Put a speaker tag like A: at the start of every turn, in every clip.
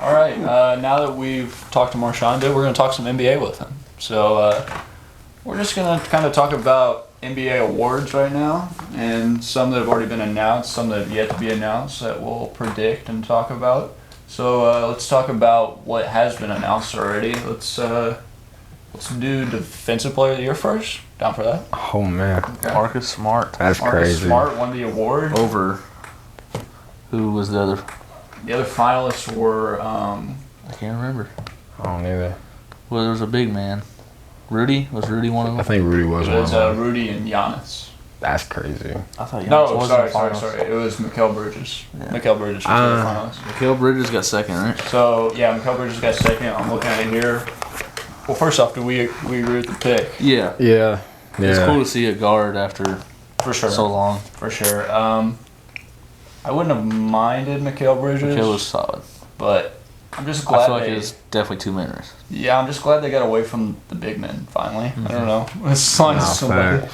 A: All right. Now that we've talked to Marshon, we're going to talk some NBA with him. So we're just going to kind of talk about NBA awards right now, and some that have already been announced, some that have yet to be announced that we'll predict and talk about. So let's talk about what has been announced already. Let's do Defensive Player of the Year first. Down for that?
B: Oh, man.
A: Okay.
C: Marcus Smart.
B: That's
A: Marcus
B: crazy.
A: Smart won the award.
C: Over. Who was the other?
A: The other finalists were
C: I can't remember.
B: I don't either.
C: Well, there was a big man. Rudy? Was Rudy one of them?
B: I think Rudy was
A: it
B: one
A: was
B: of them.
A: Rudy and Giannis.
B: That's crazy.
C: I thought Giannis
A: No,
C: was
A: sorry.
C: in the finals.
A: It was Mikal Bridges.
C: Yeah.
A: Mikal Bridges was the finalist.
C: Mikal Bridges got second, right?
A: So yeah, Mikal Bridges got second. I'm looking at it here. Well, first off, do we agree with the pick?
C: Yeah.
B: Yeah.
C: It's cool to see a guard after
A: For sure.
C: so long.
A: For sure. I wouldn't have minded Mikal Bridges,
C: Mikal was solid.
A: but I'm just glad
C: I feel like it was definitely 2 minutes.
A: Yeah, I'm just glad they got away from the big men finally. I don't know. As long as somebody.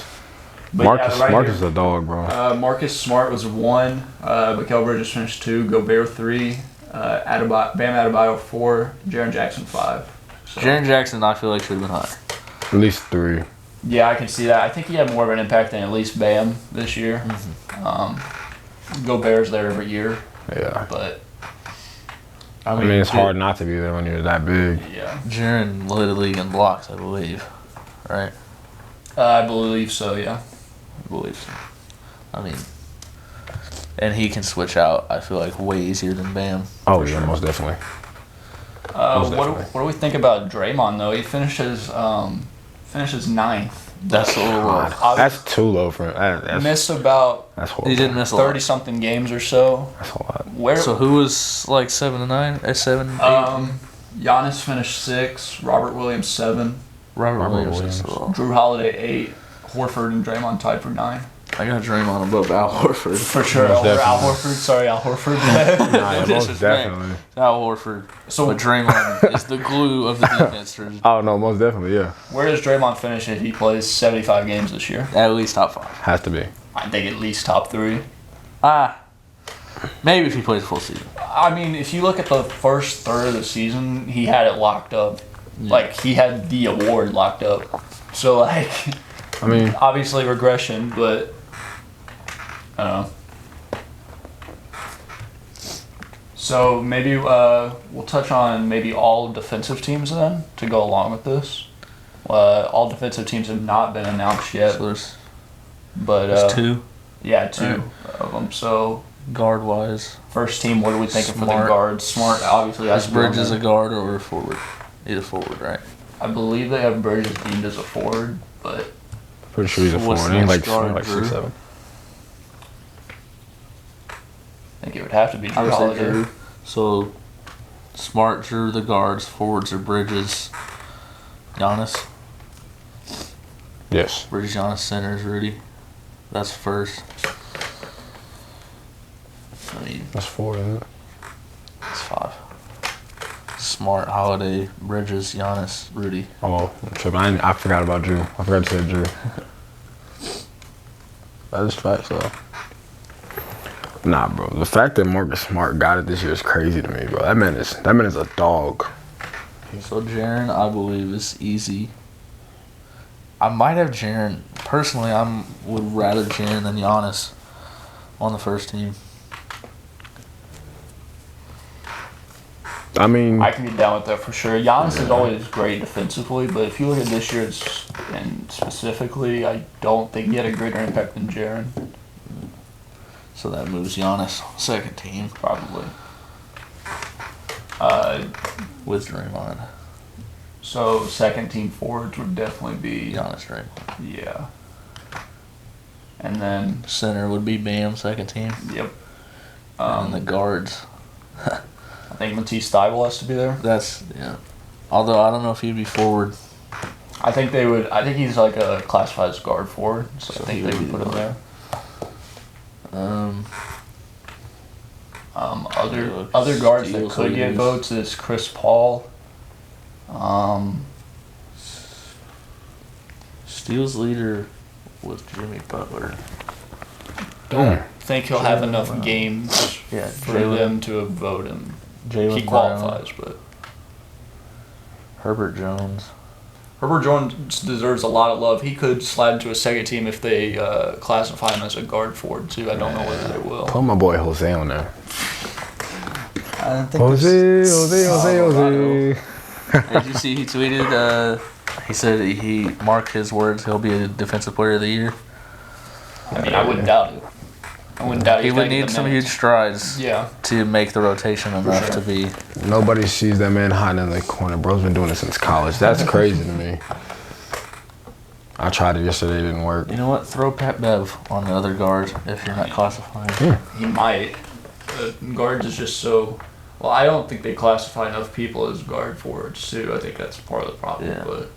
A: But
B: Marcus,
A: yeah, right
B: Marcus is
A: here,
B: a dog, bro.
A: Marcus Smart was 1. Mikal Bridges finished 2. Gobert 3. Bam Adebayo 4. Jaren Jackson 5. So,
C: Jaren Jackson, I feel like, should have been higher.
B: At least 3.
A: yeah, I can see that. I think he had more of an impact than at least Bam this year. Gobert's there every year,
B: Yeah.
A: but
B: I mean, it's hard not to be there when you're that big.
A: yeah.
C: Jaren led the league in blocks, I believe. Right?
A: I believe so, yeah.
C: I believe so. I mean, and he can switch out, I feel like, way easier than Bam.
B: Oh, yeah, most definitely. Most definitely.
A: What do we think about Draymond, though? He finishes 9th.
C: That's a little low.
B: That's too low for him. That's
A: Missed about
B: that's horrible.
C: He didn't miss a lot.
A: 30-something games or so.
B: That's a lot.
A: Where
C: So who was like 7 to 9? 7, 8?
A: Giannis finished 6, Robert Williams 7,
C: Robert Williams.
B: Williams.
C: Is low.
A: Drew Holiday 8, Horford and Draymond tied for 9.
C: I got Draymond above Al Horford.
A: For sure,
B: Most
A: Al
B: definitely.
A: Horford. Sorry, Al Horford.
B: Nah, most
C: disrespect.
B: definitely.
C: Al Horford.
A: So-
C: But Draymond is the glue of the defense. For
B: Oh, no, most definitely, yeah.
A: Where does Draymond finish if he plays 75 games this year?
C: at least top 5.
B: Has to be.
A: I think at least top 3.
C: Maybe if he plays full season.
A: I mean, if you look at the first third of the season, he had it locked up.
C: Yeah.
A: Like, he had the award locked up. So, like,
B: I mean,
A: obviously regression, but I don't know. So maybe we'll touch on maybe all defensive teams then to go along with this. All defensive teams have not been announced yet,
C: So there's
A: but
C: 2
A: Yeah, 2 of them. So
C: guard wise.
A: first team, what are we thinking for the
C: Smart.
A: guards? Smart, obviously. has
C: Is
A: to be on
C: Bridges
A: there.
C: a guard or a forward? He's a forward, right?
A: I believe they have Bridges deemed as a forward, but
B: pretty sure he's a
C: What's
B: forward. He's
C: next
B: like,
C: guard,
B: like
C: Drew?
B: 6'7".
A: I think it would have to be Drew
C: I would say
A: Holiday.
C: Drew. So Smart, Drew, the guards. Forwards are Bridges, Giannis.
B: Yes.
C: Bridges, Giannis, centers, Rudy. That's first. I mean,
B: That's 4, isn't it?
C: it's 5. Smart, Holiday, Bridges, Giannis, Rudy.
B: Oh, I'm tripping. I forgot about Drew. I forgot to say Drew. That is facts, though. Nah, bro. The fact that Marcus Smart got it this year is crazy to me, bro. That man is a dog.
C: So Jaren, I believe, is easy. I might have Jaren. Personally, would rather Jaren than Giannis on the first team.
B: I mean,
A: I can get down with that for sure. Giannis is always great defensively, but if you look at this year and specifically, I don't think he had a greater impact than Jaren.
C: So that moves Giannis second team
A: Probably.
C: with Draymond.
A: So second team forwards would definitely be
C: Giannis, Draymond.
A: yeah. And then
C: Center would be Bam, second team.
A: yep.
C: And the guards.
A: I think Matisse Thybulle has to be there.
C: That's, yeah. Although I don't know if he'd be forward.
A: I think they would. I think he's like a classified as guard forward, so I
C: So
A: think
C: he
A: they
C: would
A: would
C: be
A: put him
C: the
A: there.
C: Look,
A: Other guards that
C: steals
A: could get
C: leaders.
A: votes is Chris Paul.
C: Steals leader with Jimmy Butler.
A: Don't think he'll have enough games
C: Yeah,
A: for
C: Jalen.
A: them to vote him.
C: Jalen
A: he qualifies, but
C: Herbert Jones.
A: Herbert Jones deserves a lot of love. He could slide into a second team if they classify him as a guard forward too. I don't know whether they will.
B: Put my boy Jose on there.
C: I don't think
B: Jose.
C: Did you see he tweeted? He said he marked his words. He'll be a defensive player of the year.
A: I mean, I wouldn't doubt it. I wouldn't doubt it.
C: He would need some huge strides.
A: Yeah.
C: To make the rotation enough to be.
B: Nobody sees that man hiding in the corner. Bro's been doing it since college. That's crazy to me. I tried it yesterday. It didn't work.
C: You know what? Throw Pat Bev on the other guard if you're not classifying.
A: He might. Guards is just so. Well, I don't think they classify enough people as guard forwards too. I think that's part of the problem.
C: Yeah.
A: But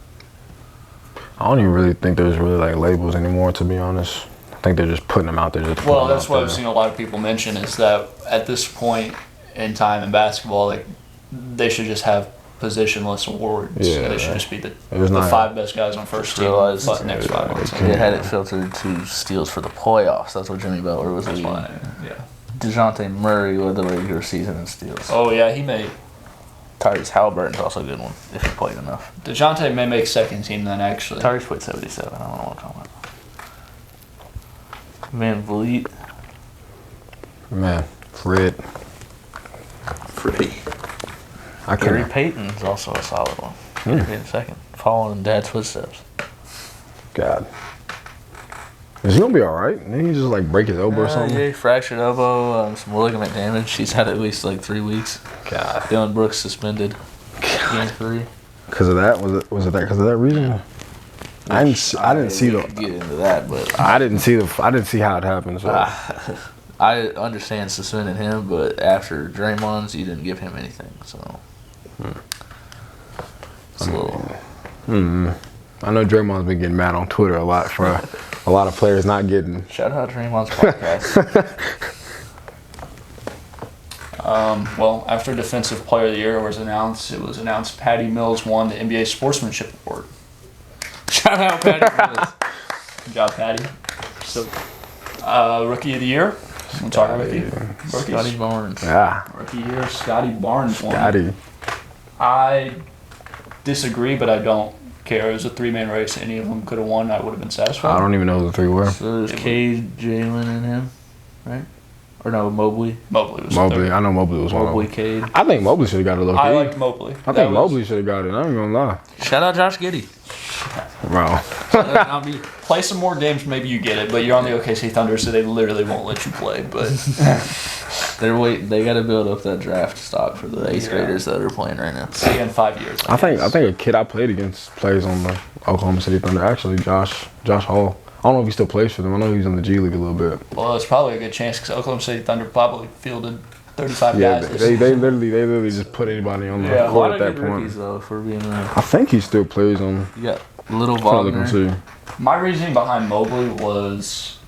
B: I don't even really think there's really like labels anymore, to be honest. I think they're just putting them out there.
A: well, that's what I've seen a lot of people mention is that at this point in time in basketball, like they should just have positionless awards.
B: Yeah.
A: They should just be the
B: not-
A: 5 best guys on first team.
C: Realize-
A: But next 5 on
C: They had it filtered to steals for the playoffs. That's what Jimmy Butler was
A: That's
C: leading.
A: why. Yeah.
C: DeJounte Murray led the regular season in steals.
A: Oh yeah, he may.
C: Tyrese Halliburton's also a good one if he played enough.
A: DeJounte may make second team then actually.
C: Tyrese played 77. I don't know what I'm talking about. Van Vliet.
B: Man, Fred.
C: Freddie.
B: I
C: Gary
B: couldn't.
C: Payton's also a solid one. He'll be in second. Following in Dad's footsteps.
B: God. Is he gonna be all right? Didn't he just like break his elbow or something?
C: Yeah, fractured elbow, some ligament damage. He's had at least like 3 weeks.
B: God.
C: Dylan Brooks suspended. Game 3.
B: Because of that? Was it that? Because of that reason? I didn't see
C: We could get into that, but
B: I didn't see how it happened. So.
C: I understand suspending him, but after Draymond's, you didn't give him anything, so it's a little.
B: I know Draymond's been getting mad on Twitter a lot for a lot of players not getting.
C: Shout out Draymond's podcast.
A: Well, after Defensive Player of the Year was announced, it was announced Patty Mills won the NBA Sportsmanship Award.
C: Shout out Patty Mills.
A: Good job, Patty. So, Rookie of the Year. We'll talk rookie.
C: Scotty
A: Rookies.
C: Barnes.
B: Yeah,
A: Rookie of the Year, Scotty Barnes won.
B: Scotty.
A: I disagree, but I don't care. It was a 3-man race. Any of them could have won. I would have been satisfied.
B: I don't even know who the 3 were.
C: So there's Cade, Jalen, and him, right? Or no, Mobley.
A: Mobley was
B: Mobley.
A: third.
B: I know Mobley was one of
C: Mobley,
B: them.
C: Cade.
B: I think Mobley should have got a look.
A: I liked Mobley.
B: I think Mobley should have got it. I ain't gonna lie,
C: Shout out Josh Giddey.
B: bro.
A: Play some more games, maybe you get it, but you're on the OKC Thunder, so they literally won't let you play. But
C: They're waiting. They got to build up that draft stock for the 8th
A: Yeah.
C: graders that are playing right now.
A: see you in 5 years.
B: I think a kid I played against plays on the Oklahoma City Thunder. Actually, Josh Hall. I don't know if he still plays for them. I know he's in the G League a little bit.
A: Well, it's probably a good chance because Oklahoma City Thunder probably fielded 35
B: Yeah,
A: guys.
B: they literally just put anybody on the
A: Yeah,
C: A
B: court
C: lot
B: at
C: of
B: that
C: good
B: point.
C: rookies though, for being
B: I think he still plays on.
C: you got Little
B: Trying to look and
C: Wagner.
B: see.
A: My reasoning behind Mobley was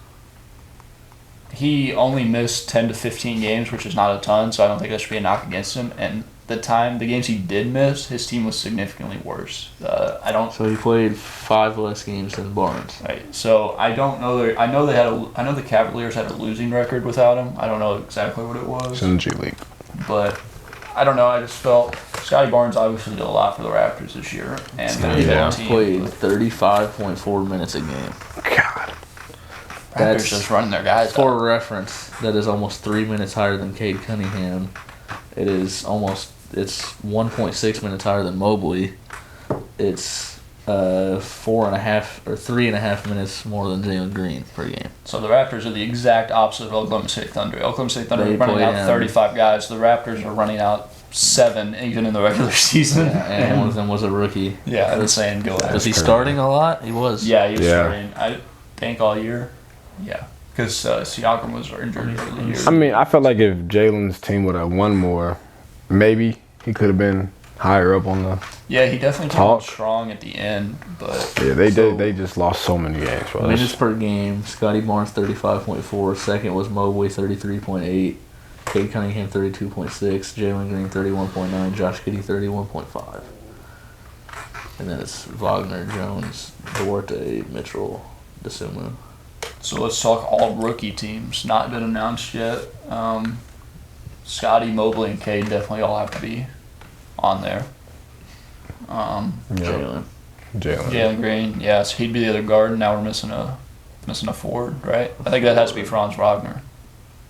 A: he only missed 10 to 15 games, which is not a ton, so I don't think that should be a knock against him. And the games he did miss, his team was significantly worse.
C: So he played 5 less games than Barnes.
A: Right. So I don't know. I know the Cavaliers had a losing record without him. I don't know exactly what it was,
B: He's in the G League.
A: but I don't know. I just felt Scotty Barnes obviously did a lot for the Raptors this year, and
C: Scotty
A: their
C: Barnes
A: team.
C: played 35.4 minutes a game.
B: God.
A: Raptors
C: That's
A: just running their guys.
C: For
A: out.
C: reference, that is almost 3 minutes higher than Cade Cunningham. It's 1.6 minutes higher than Mobley. It's 4.5 or 3.5 minutes more than Jalen Green per game.
A: So the Raptors are the exact opposite of Oklahoma City Thunder. Oklahoma City Thunder
C: They
A: are running
C: play
A: out
C: him.
A: 35 guys. The Raptors are running out 7, even in the regular season.
C: And one of them was a rookie.
A: Yeah, I'm saying go ahead.
C: Was he
B: crazy.
C: starting a lot? He was.
A: Yeah, he was
B: Yeah.
A: starting. I think all year. Yeah, because Siakam was injured for the year.
B: I mean, I felt like if Jalen's team would have won more, maybe he could have been higher up on the.
A: Yeah, he definitely came on
B: Talk.
A: strong at the end, but
B: Yeah, they
C: So-
B: did. They just lost so many games, bro.
C: Minutes per game. Scotty Barnes 35.4. Second was Mobley 33.8. Cade Cunningham 32.6. Jalen Green 31.9. Josh Giddey 31.5. And then it's Wagner, Jones, Duarte, Mitchell,
A: so let's talk all rookie teams. Not been announced yet. Scotty, Mobley, and Cade definitely all have to be on there.
C: Jalen.
A: Jalen Green, yeah, so he'd be the other guard. Now we're missing a forward, right? I think that has to be Franz Wagner.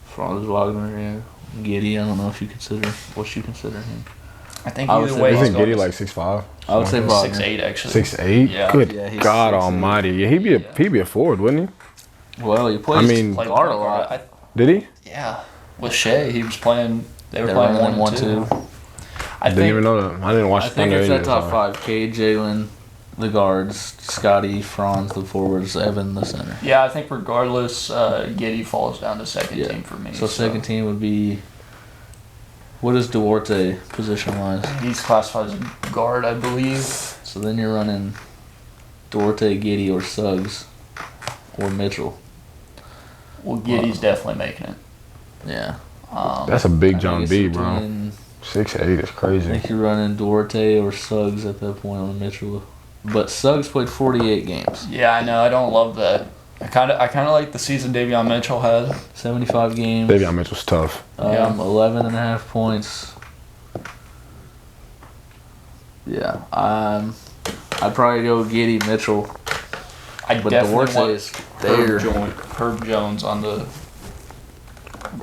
C: Franz Wagner, yeah. Giddy, I don't know if you consider him.
A: I think
C: I would
A: either
C: say
A: way,
B: Isn't
A: he's
B: Giddy
A: going
B: like 6'5"?
C: I would say Wagner.
A: 6'8" actually.
B: 6'8"?
A: Yeah.
B: Good
C: Yeah, he's
B: God
C: 6'8".
B: Almighty! Yeah, he'd be a forward, wouldn't
C: Well, he
B: I
C: plays
B: mean-
A: Played
C: guard a
A: point guard.
C: lot.
B: he? Did he?
A: Yeah, with Shea, he was playing. They were
C: They're
A: playing
C: running
A: 1-2. I
B: Didn't
A: think
B: even know that. I didn't watch
C: I
B: the
C: think
B: Thunder
C: it's that
B: either,
C: top
B: so.
C: 5. Cade, Jalen, the guards, Scotty, Franz, the forwards, Evan, the center.
A: Yeah, I think regardless, Giddy falls down to second
C: Yeah.
A: team for me.
C: So second team would be. What is Duarte position wise?
A: He's classified as a guard, I believe.
C: So then you're running Duarte, Giddy, or Suggs, or Mitchell.
A: Well, Giddy's definitely making it.
C: Yeah.
B: That's a big
C: I
B: John
C: think
B: B,
C: it's
B: bro.
C: between-
B: 6'8" is
C: I
B: crazy.
C: think you're running Duarte or Suggs at that point on Mitchell. But Suggs played 48 games.
A: Yeah, I know. I don't love that. I kind of like the season Davion Mitchell had.
C: 75 games.
B: Davion Mitchell's tough.
A: Yeah.
C: 11 and a half points. Yeah. I'd probably go Giddy, Mitchell.
A: I
C: But
A: definitely
C: Duarte
A: want
C: is there.
A: Herb Jones on the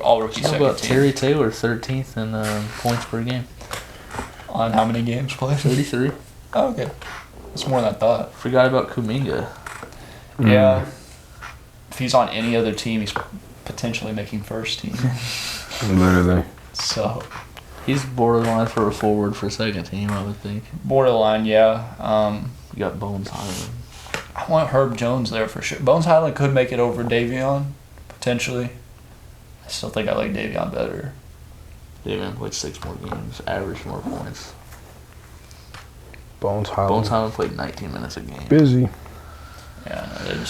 A: all-rookie
C: How
A: second
C: about
A: team.
C: Terry Taylor, 13th in points per game?
A: On how many games played?
C: 33.
A: Oh, okay. That's more than I thought.
C: Forgot about Kuminga.
A: Yeah. If he's on any other team, he's potentially making first team.
B: Literally.
A: So,
C: He's borderline for a forward for second team, I would think.
A: borderline, yeah.
C: You got Bones Highland.
A: I want Herb Jones there for sure. Bones Highland could make it over Davion, potentially. I still think I like Davion better.
C: Davion played 6 more games, averaged more points.
B: Bones Highland.
C: Bones Highland played 19 minutes a game.
B: Busy.
A: Yeah, no,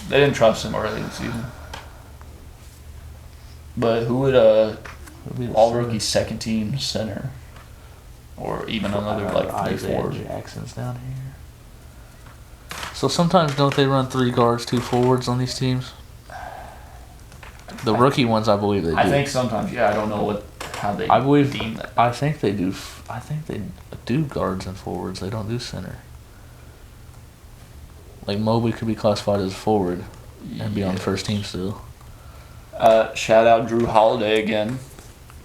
A: they didn't trust him early in the season. But who would
C: Would be the
A: all-rookie second team center? Or even another like
C: Isaiah
A: 3-4?
C: Jackson's down here. So sometimes don't they run 3 guards, 2 forwards on these teams? The rookie ones, I believe they do.
A: I think sometimes, yeah, I don't know how they
C: I believe-
A: deem that.
C: I think they do. I think they do guards and forwards. They don't do center. Like Mobley could be classified as a forward and be on the first team still.
A: Shout out Drew Holiday again,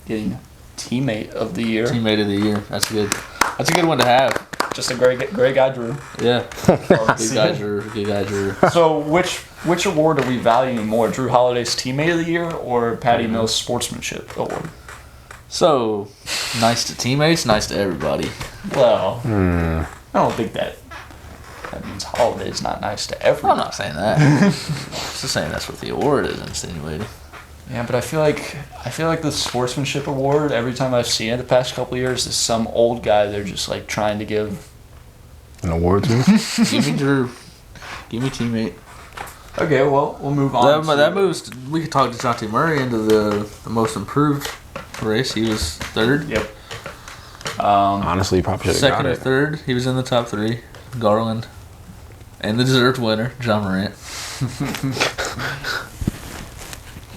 A: getting teammate of the year.
C: Teammate of the year. That's good. That's a good one to have.
A: Just a great guy, Drew.
C: Yeah. Good guy, Drew. Good guy, Drew.
A: So which award are we valuing more, Drew Holiday's teammate of the year or Patty Mills' sportsmanship award?
C: So, nice to teammates, nice to everybody.
A: Well, I don't think that means Holiday's not nice to everyone.
C: I'm not saying that. I'm just saying that's what the award is insinuating.
A: Yeah, but I feel like the sportsmanship award, every time I've seen it the past couple of years, is some old guy they're just like trying to give.
B: An award to?
C: Give me Drew. Give me teammate.
A: Okay, well, we'll move on.
C: That moves. We could talk DeJounte Murray into the most improved race. He was third.
A: Yep.
B: Honestly, you probably should have
C: Second
B: got
C: or
B: it.
C: third. He was in the top 3. Garland. And the deserved winner, John Morant.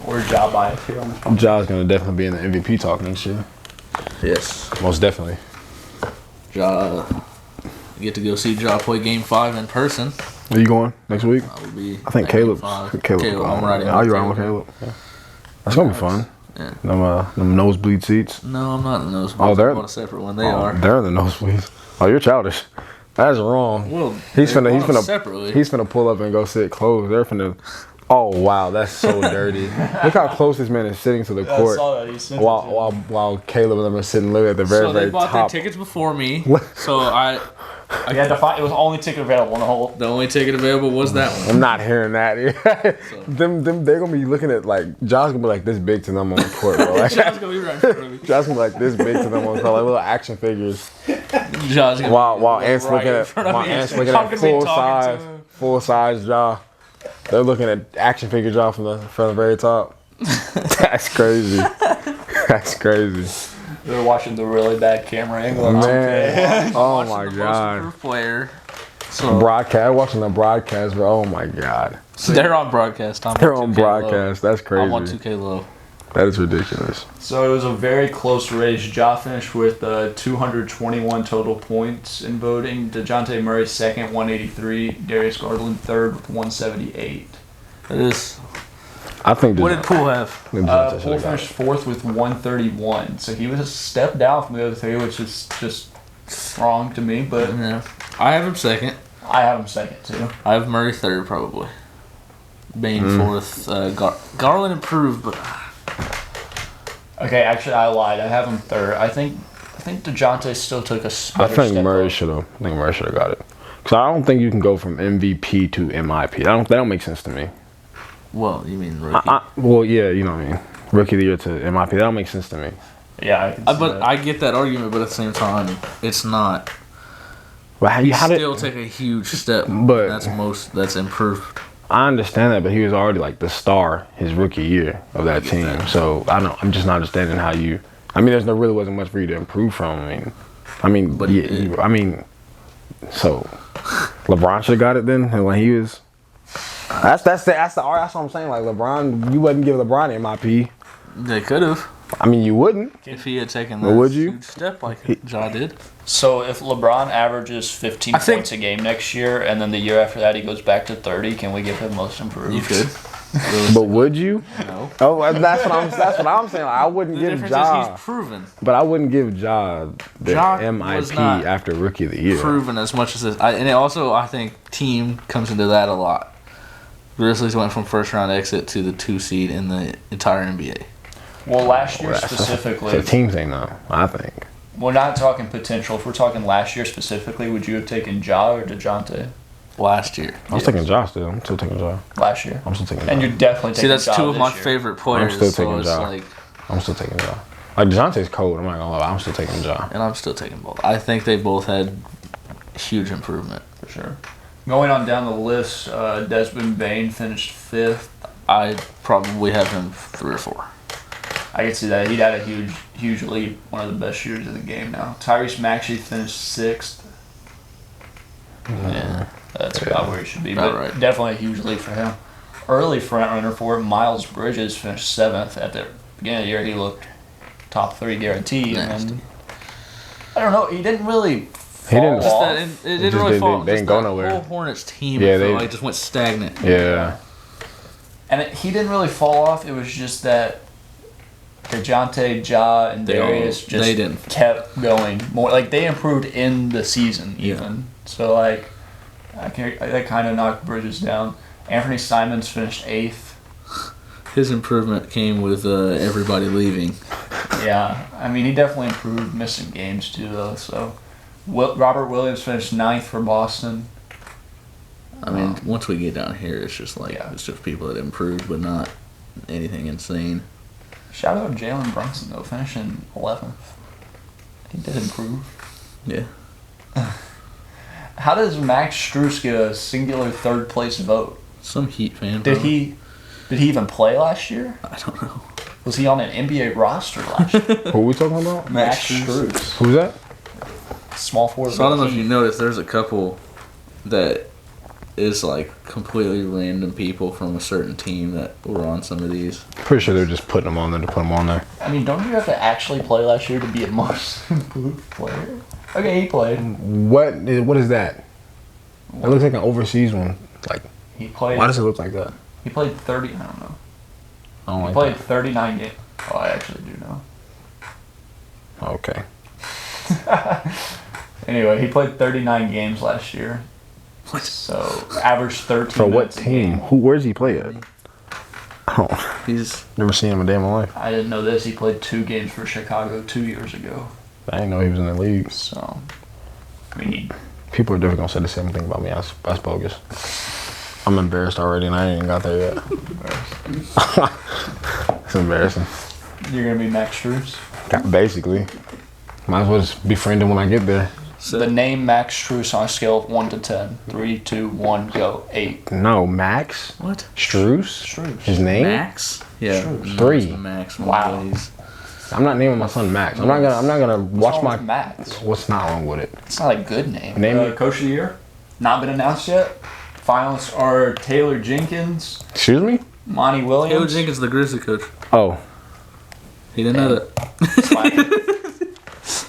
A: Or job by if you're on the phone.
B: Ja's gonna definitely be in the MVP talk next year.
C: Yes.
B: Most definitely.
C: Ja. Get to go see Ja play Game 5 in person.
B: Are you going next week?
C: I will be.
B: I think
C: at
B: Caleb.
C: Game 5.
B: Caleb.
C: I'm riding.
B: Are you riding with Caleb? Yeah. That's gonna be fun.
C: Yeah.
B: Them nosebleed seats.
C: No, I'm not in the nosebleeds.
B: Oh, they're-
C: I'm on a separate one. They are.
B: They're in the nosebleeds. Oh, you're childish. That's wrong.
C: Well,
B: He's
C: they're
B: finna
C: bought separately.
B: he's finna pull up and go sit close. They're finna. Oh wow, that's so dirty. Look how close this man is sitting to the
A: I
B: court.
A: saw that. He sent
B: While Caleb and them are sitting literally at the very
C: So they
B: very
C: bought
B: top.
C: their tickets before me. So
A: You had to find. It was the only ticket available in the whole.
C: the only ticket available was that one.
B: I'm not hearing that. them they're gonna be looking at like Josh gonna be like this big to them on the court, bro. Like,
C: John's gonna be right in front of me.
B: Josh gonna be like this big to them on the court, like little action figures.
C: John's gonna
B: While
C: be
B: Ant's
C: right
B: looking
C: in
B: at
C: front of me.
B: Ant's looking
C: I'm
B: at
C: gonna be talking to him.
B: full size jaw. They're looking at action figure jaw from the very top. That's crazy. That's crazy.
A: They were watching the really bad camera angle.
B: Man. Oh
C: Watching
B: my
C: the most
B: god.
C: improved player. So
B: Broadcast, watching the broadcast, bro. Oh my god.
C: they're on broadcast. I'm
B: They're
C: on
B: on
C: 2K low.
B: broadcast. That's crazy.
C: I'm on 2K low.
B: That is ridiculous.
A: So it was a very close race. Ja finished with 221 total points in voting. DeJounte Murray second, 183. Darius Garland third with 178.
C: That is.
B: I think.
C: What did Poole have?
A: Poole finished fourth with 131. So he was a step down from the other three, which is just wrong to me. But
C: Yeah. I have him second.
A: I have him second too.
C: I have Murray third, probably. Bain fourth. Garland improved, but
A: Okay, actually I lied. I have him third. I think DeJounte still took a better
B: I think
A: step
B: Murray
A: up.
B: should have. I think Murray should have got it. Because I don't think you can go from MVP to MIP. That don't make sense to me.
C: well, you mean rookie?
B: Well, yeah, you know what I mean. Rookie of the year to MIP. That don't make sense to me.
A: Yeah, I can see
C: But
A: that.
C: I get that argument, but at the same time, it's not.
B: But how,
C: You
B: how did,
C: still take a huge step.
B: But-
C: That's improved.
B: I understand that, but he was already like the star his rookie year of that team.
C: that.
B: So I'm just not understanding how you. I mean, there really wasn't much for you to improve from.
C: But
B: yeah, so LeBron should have got it then, and when he was. That's what I'm saying. Like LeBron, you wouldn't give LeBron MIP.
C: They could have
B: I mean, you wouldn't.
C: if he had taken
B: Well,
C: that
B: would you?
C: huge step like Ja did.
A: So if LeBron averages 15
C: I think-
A: points a game next year, and then the year after that he goes back to 30, can we give him most improved?
C: You could.
B: But would you?
C: No.
B: Oh, that's what I'm saying. Like, I wouldn't
C: The
B: give
C: difference
B: Ja,
C: is he's proven.
B: but I wouldn't give Ja the
C: Ja was
B: MIP
C: not
B: after Rookie of the Year.
C: Proven as much as this. And it also, I think, team comes into that a lot. Grizzlies went from first round exit to the 2 seed in the entire NBA.
A: Well, last year
B: Well, that's-
A: specifically,
B: It's a team thing, though. I think.
A: we're not talking potential. If we're talking last year specifically, would you have taken Ja or DeJounte
C: Last year.
B: I was taking Ja still. I'm still taking Ja.
A: last year?
B: I'm still taking Ja.
A: And you're definitely
C: See,
A: taking
C: that's
A: Ja
C: two of
A: this
C: my
A: year.
C: favorite players.
B: still
C: so
B: taking
C: it's
B: Ja.
C: like,
B: I'm still taking Ja. Like DeJounte's cold. I'm not gonna lie. I'm still taking Ja.
C: and I'm still taking both. I think they both had huge improvement.
A: For sure. Going on down the list, Desmond Bain finished 5th.
C: I probably have him 3 or 4.
A: I can see that. He'd had a huge leap. One of the best shooters in the game now. Tyrese Maxey finished 6th.
C: Yeah.
A: That's about where he should be.
C: About
A: But
C: right.
A: definitely a huge leap for him. Early front runner for it, Miles Bridges finished 7th. At the beginning of the year, he looked top 3 guaranteed.
C: Nasty.
A: And I don't know. He didn't really
B: He didn't-
A: fall
C: Just
A: off.
C: that, it
B: just
C: didn't really
B: didn't-
C: fall.
B: they
C: just
B: didn't go
C: that
B: nowhere.
C: whole Hornets team,
B: Yeah,
C: I feel
B: they-
C: like just went stagnant.
B: Yeah.
A: And he didn't really fall off. It was just that DeJounte, Ja, and
C: They all-
A: Darius just
C: they didn't.
A: kept going more. Like they improved in the season even. So like, that kind of knocked Bridges down. Anthony Simons finished 8th.
C: His improvement came with everybody leaving.
A: Yeah, I mean he definitely improved, missing games too though. So Robert Williams finished 9th for Boston.
C: I mean, once we get down here, it's just like
A: Yeah.
C: it's just people that improved, but not anything insane.
A: Shout out Jalen Brunson though, finishing 11th. He did improve.
C: Yeah.
A: How does Max Strus get a singular 3rd place vote?
C: Some Heat fan.
A: Did
C: probably.
A: he even play last year?
C: I don't know.
A: Was he on an NBA roster last year?
B: Who we talking about?
A: Max Strus.
B: Who's that?
A: Small forward.
C: So I don't know if you noticed, there's a couple that is like completely random people from a certain team that were on some of these.
B: Pretty sure they're just putting them on there to put them on there.
A: I mean, don't you have to actually play last year to be a most improved player? Okay, he played.
B: What is that? It looks like an overseas one. Like,
A: He played.
B: why does it look like that?
A: He played 30. I don't know.
B: I don't
A: He
B: like
A: played 39 games. Oh, I actually do know.
B: that. Okay.
A: Anyway, he played 39 games last year.
C: What?
A: So averaged 13.
B: For what
A: minutes a
B: team?
A: game.
B: Where's he play at? Oh,
C: He's
B: never seen him a day in my life.
A: I didn't know this. He played 2 games for Chicago 2 years ago.
B: I didn't know he was in the league.
A: So, I mean,
B: People are definitely gonna say the same thing about me. That's bogus. I'm embarrassed already, and I ain't even got there yet. It's embarrassing.
A: you're gonna be Max Strus.
B: Basically, might as well just befriend him when I get there.
A: The name Max Strus on a scale of 1 to 10. 3, 2, 1, go. 8.
B: No, Max
C: what?
B: Struess.
A: Strus.
B: His name?
C: Max? Yeah.
A: Strus.
B: 3.
C: Max.
A: Wow.
C: Mondays.
B: I'm not naming my son Max. I'm not gonna
A: What's
B: watch
A: wrong
B: my.
A: with Max?
B: What's not wrong with it?
A: It's not a good name.
B: Name it.
A: Coach of the Year? Not been announced yet. Finalists are Taylor Jenkins,
B: Excuse me?
A: Monty
C: Taylor
A: Williams,
C: Jenkins, the Grizzly coach.
B: Oh,
C: He didn't know that.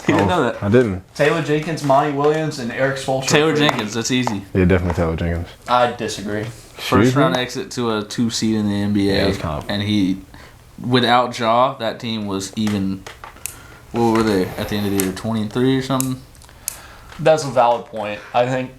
C: He didn't know that.
B: I didn't.
A: Taylor Jenkins, Monty Williams, and Eric Spoelstra.
C: Taylor Jenkins, that's easy.
B: Yeah, definitely Taylor Jenkins.
A: I disagree.
C: First round exit to a 2 seed in the NBA.
B: Yeah, it's kind of-
C: and he, without Ja, that team was even. What were they at the end of the year? 20-3 or something.
A: That's a valid point. I think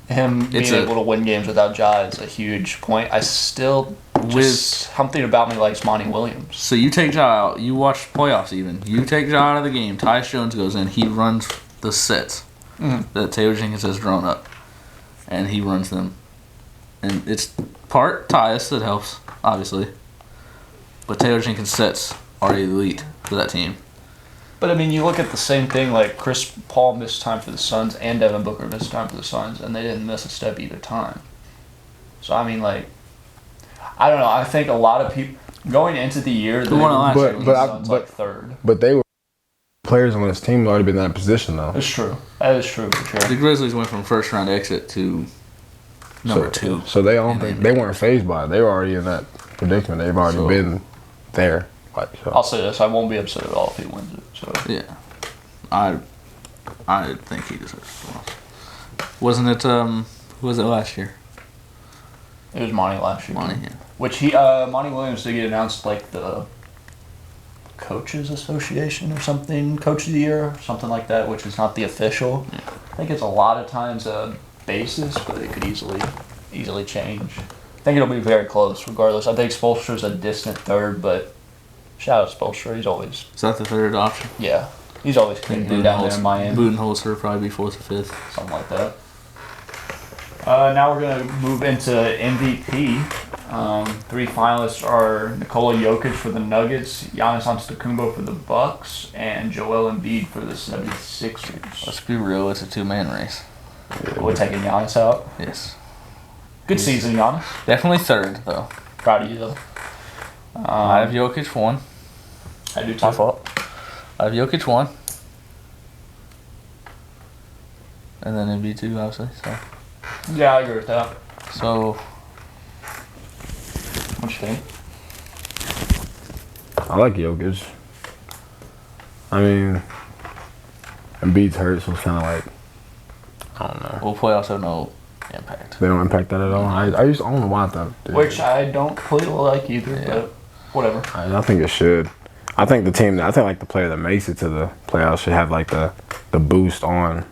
A: him being
C: It's
A: able to win games without Ja is a huge point. I still something about me likes Monty Williams.
C: So you take Ja out. You watch playoffs even. You take Ja out of the game. Tyus Jones goes in. He runs the sets that Taylor Jenkins has drawn up, and he runs them. And it's part Tyus that helps, obviously. But Taylor Jenkins' sets are elite for that team.
A: But I mean, you look at the same thing. Like Chris Paul missed time for the Suns, and Devin Booker missed time for the Suns, and they didn't miss a step either time. So I mean, like, I don't know. I think a lot of people going into the year, the Suns like third.
B: But they were players on this team already been in that position though.
A: It's true. That is true for sure.
C: The Grizzlies went from first round exit to number 2.
B: So they don't think they weren't phased by it. They were already in that predicament. They've already been there. Like, so.
A: I'll say this: I won't be upset at all if he wins it. So
C: Yeah, I think he deserves the loss. Wasn't it? Who was it last year?
A: it was Monty last year.
C: Monty, yeah.
A: Which Monty Williams did get announced like the Coaches Association or something, Coach of the Year, something like that, which is not the official.
C: Yeah.
A: I think it's a lot of times a basis, but it could easily change. I think it'll be very close regardless. I think Spoelstra's a distant third, but shout out Spoelstra. He's always,
C: Is that the third option?
A: yeah, he's always clean down there in Miami.
C: Budenholzer would probably be 4th or 5th.
A: Something like that. Now we're going to move into MVP. 3 finalists are Nikola Jokic for the Nuggets, Giannis Antetokounmpo for the Bucks, and Joel Embiid for the 76ers.
C: Let's be real, it's a 2-man race.
A: We're taking Giannis out.
C: Yes.
A: Good season, Giannis.
C: Definitely 3rd, though.
A: Proud of you, though.
C: I have Jokic 1.
A: I do too.
C: My fault. I have Jokic 1. And then Embiid 2, obviously.
A: Yeah, I agree with that.
C: So
A: What you think?
B: I like Jokic. I mean, Embiid's hurt, so it's kind of like, I don't know.
C: well, playoffs have no impact.
B: They don't impact that at all. I don't know why I thought.
A: Which I don't completely like either, but whatever.
B: I think it should. I think like the player that makes it to the playoffs should have like the boost on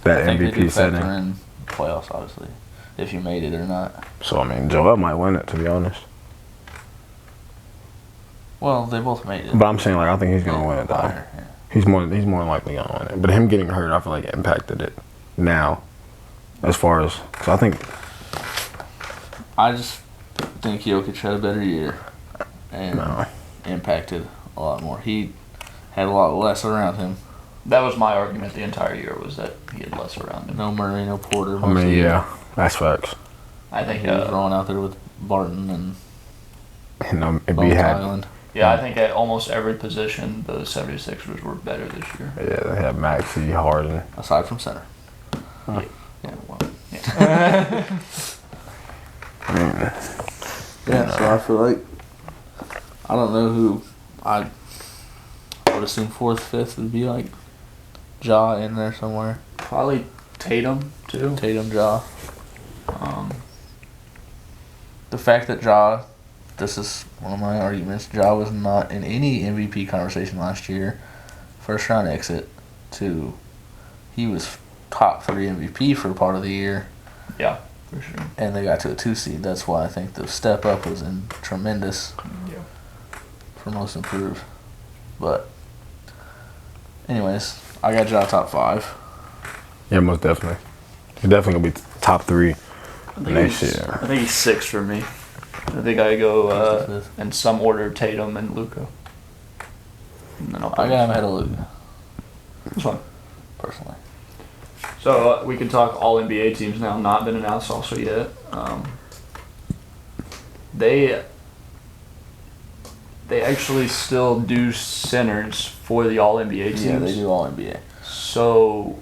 B: that
C: I think they do
B: MVP setting.
C: factor in playoffs, obviously, if you made it or not.
B: So I mean, Joel might win it, to be honest.
C: Well, they both made it.
B: But I'm saying like I think he's gonna win it though.
C: Yeah.
B: He's more than likely gonna win it. But him getting hurt, I feel like it impacted it now. As far as, so I think
C: I just think Jokic had a better year and
B: No.
C: impacted a lot more. He had a lot less around him.
A: That was my argument the entire year, was that he had less around him.
C: No Murray, no Porter.
B: I mean yeah, that's facts.
A: I think
C: He was rolling out there with Barton and
B: And if
C: Bones
B: he had,
C: Island.
A: I think at almost every position, the 76ers were better this year.
B: yeah, they had Maxey, Harden.
C: Aside from center.
B: Huh.
C: Yeah, well.
B: I mean,
C: Yeah, so I feel like I don't know who I would assume 4th, 5th would be like Ja in there somewhere.
A: Probably Tatum, too.
C: Tatum, Ja. The fact that Ja, this is one of my arguments, Ja was not in any MVP conversation last year. First round exit to he was top 3 MVP for part of the year.
A: Yeah, for sure.
C: And they got to a 2 seed. That's why I think the step up was tremendous
A: Yeah.
C: for most improved. But anyways, I got Ja top 5.
B: yeah, most definitely. He's definitely gonna be top 3 next year.
A: I think he's 6 for me. I think I go in some order Tatum and Luka. And then
C: I got him ahead of Luka,
A: That's fine.
C: personally.
A: So we can talk all NBA teams now, not been announced also yet. They actually still do centers for the all NBA teams.
C: Yeah, they do all NBA.
A: So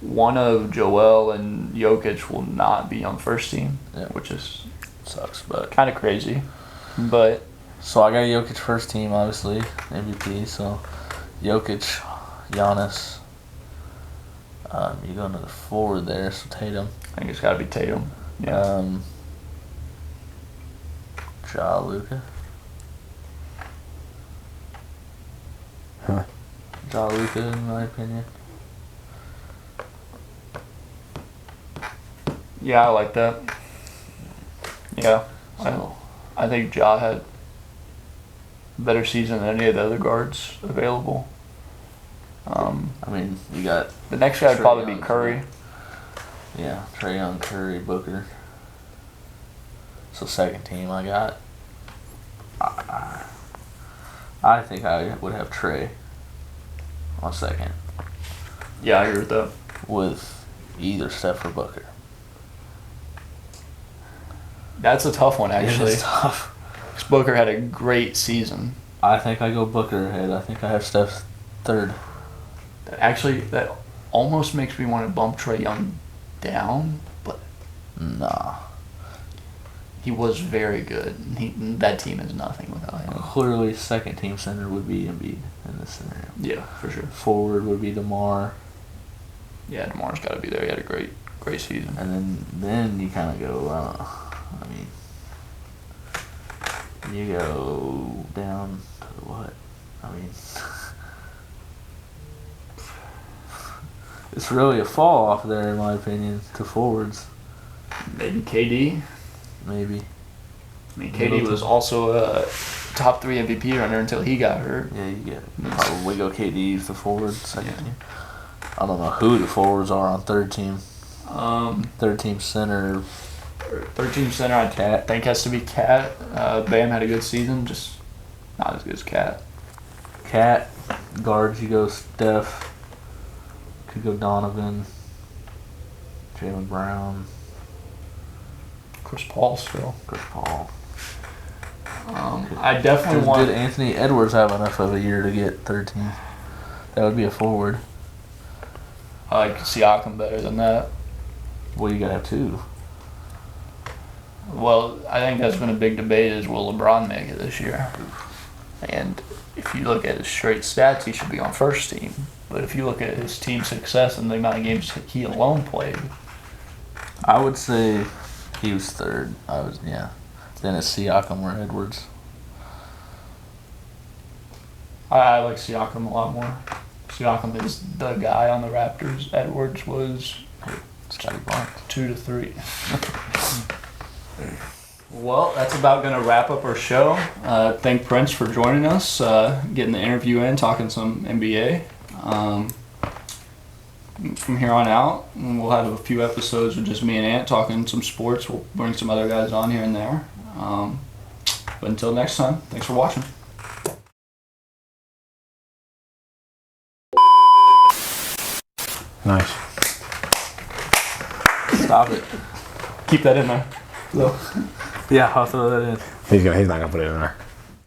A: one of Joel and Jokic will not be on the first team,
C: Yeah.
A: which is
C: Sucks, but
A: kind of crazy. But
C: So I got Jokic first team, obviously, MVP. So Jokic, Giannis. You go into the forward there, so Tatum.
A: I think it's got to be Tatum. Yeah.
C: Ja, Luka.
B: Huh.
C: Ja, Luka, in my opinion.
A: Yeah, I like that. Yeah.
C: So
A: I think Ja had a better season than any of the other guards available.
C: I mean, you got
A: The next guy would
C: Trae
A: probably be
C: Young's
A: Curry.
C: Trae Young, Curry, Booker. So second team, I got. I think I would have Trae on second
A: Yeah, I agree with that.
C: with either Steph or Booker.
A: That's a tough one,
C: It
A: actually.
C: is tough.
A: 'Cause Booker had a great season.
C: I think I go Booker ahead. I think I have Steph third.
A: Actually, that almost makes me want to bump Trae Young down, but
C: Nah.
A: he was very good. That team is nothing without him.
C: Clearly, second team center would be Embiid in this scenario.
A: Yeah, for sure.
C: Forward would be DeMar,
A: Yeah, DeMar's got to be there. He had a great season.
C: and then you kind of go. You go down to what? It's really a fall off there, in my opinion, to forwards.
A: Maybe KD.
C: Maybe.
A: I mean, KD was also a top 3 MVP runner until he got hurt.
C: Yeah, you get probably go KD for forward, second team. I don't know who the forwards are on third team. Third team center.
A: Third team center, I think has to be Cat. Bam had a good season, just not as good as Cat.
C: Cat. Guards, you go Steph. Could go Donovan. Jaylen Brown.
A: Chris Paul still.
C: Chris Paul.
A: I definitely want.
C: Did Anthony Edwards have enough of a year to get third team? That would be a forward.
A: I like Siakam better than that.
C: Well, you gotta have two.
A: Well, I think that's been a big debate is will LeBron make it this year? And if you look at his straight stats, he should be on first team. But if you look at his team success and the amount of games he alone played,
C: I would say he was third. Then it's Siakam or Edwards.
A: I like Siakam a lot more. Siakam is the guy on the Raptors. Edwards was
C: Scotty Barnes.
A: 2 to 3. Well, that's about going to wrap up our show. Thank Prince for joining us, getting the interview in, talking some NBA. From here on out, we'll have a few episodes with just me and Ant talking some sports. We'll bring some other guys on here and there. But until next time, thanks for watching.
B: Nice.
C: Stop it.
A: Keep that in there.
C: Yeah, I'll throw that in.
B: He's not gonna put it in there.